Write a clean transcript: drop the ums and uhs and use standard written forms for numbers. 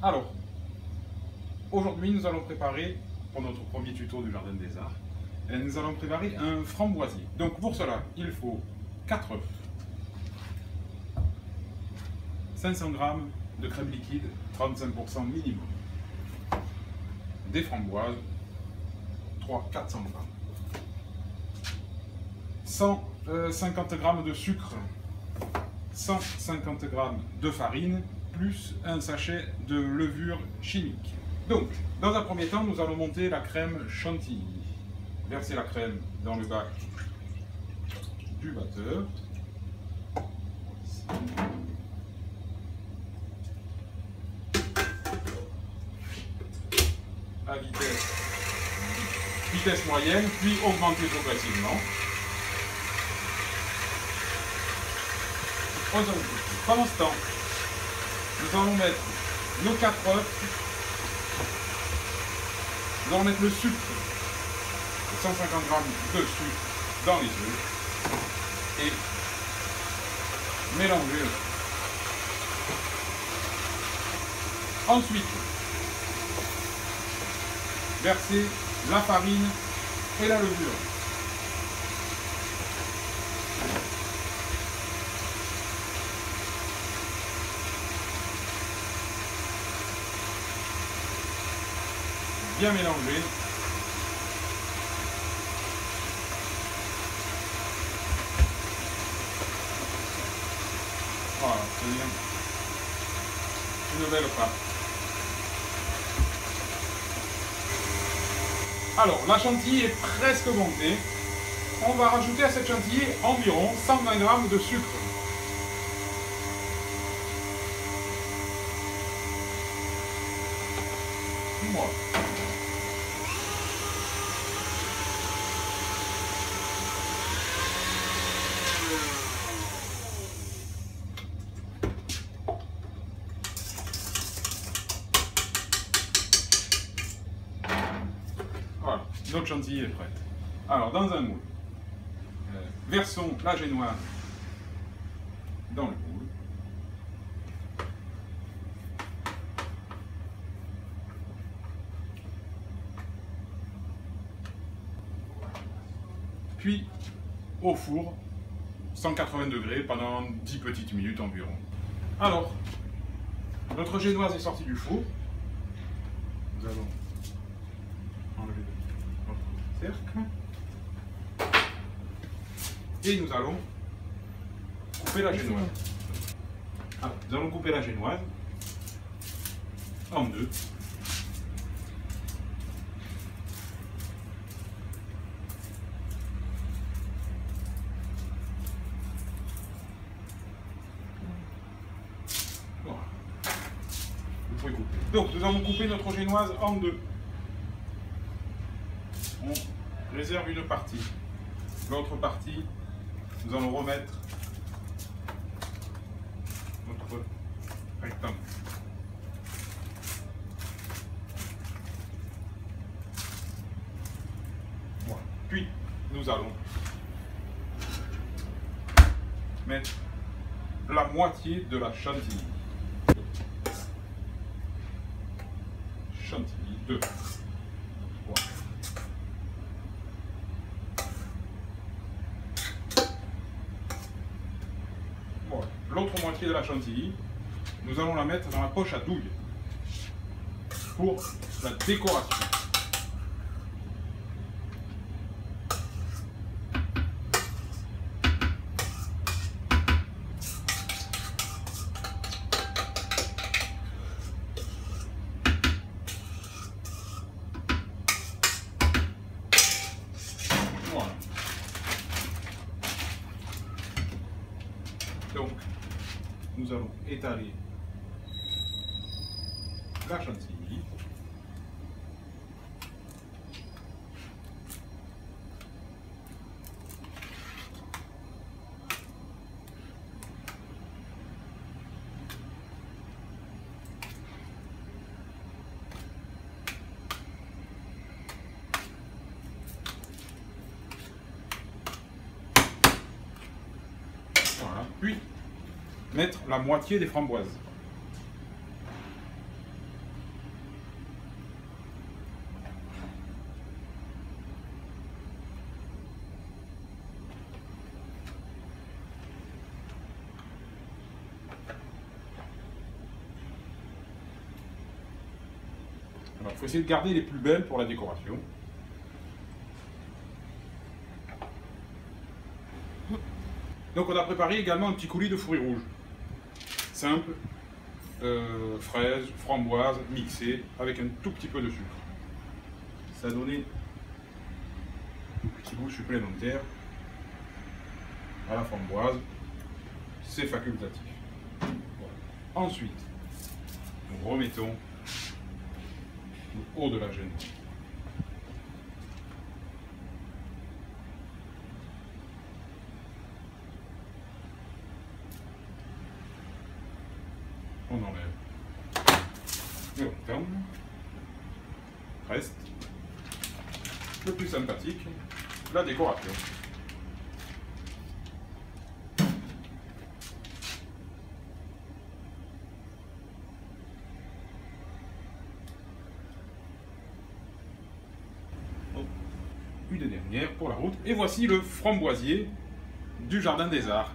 Alors, aujourd'hui, nous allons préparer, pour notre premier tuto du Jardin des Arts, nous allons préparer un framboisier. Donc pour cela, il faut 4 œufs, 500 g de crème liquide, 35% minimum, des framboises, 400 g, 150 g de sucre, 150 g de farine, plus un sachet de levure chimique. Donc, dans un premier temps, nous allons monter la crème chantilly. Versez la crème dans le bac du batteur. À vitesse moyenne, puis augmenter progressivement. Pendant ce temps, nous allons mettre nos 4 œufs. Nous allons mettre le sucre, 150 g de sucre dans les œufs et mélanger. Ensuite, verser la farine et la levure. Bien mélanger. Voilà, c'est bien. Une belle pâte. Alors, la chantilly est presque montée. On va rajouter à cette chantilly environ 120 g de sucre. Voilà. Voilà, notre chantilly est prête. Alors, dans un moule, versons la génoise dans le moule. Puis, au four, 180 degrés pendant 10 petites minutes environ. Alors, notre génoise est sortie du four. Nous allons enlever notre cercle. Et nous allons couper la génoise. Alors, nous allons couper la génoise en deux. Voilà. Vous pouvez couper. Donc, nous allons couper notre génoise en deux. On réserve une partie. L'autre partie, nous allons remettre notre rectangle. Voilà. Puis, nous allons mettre la moitié de la chantilly. Chantilly 2. Voilà. Voilà. L'autre moitié de la chantilly, nous allons la mettre dans la poche à douille pour la décoration. Voilà. Donc, nous allons étaler la chantilly. Voilà. Puis, mettre la moitié des framboises. Alors, il faut essayer de garder les plus belles pour la décoration. Donc, on a préparé également un petit coulis de fruits rouges. Simple, fraises, framboises, mixées avec un tout petit peu de sucre. Ça a donné un petit goût supplémentaire à la framboise. C'est facultatif. Voilà. Ensuite, nous remettons le haut de la génoise. On enlève et on tourne. Reste le plus sympathique, la décoration. Une dernière pour la route. Et voici le framboisier du Jardin des Arts.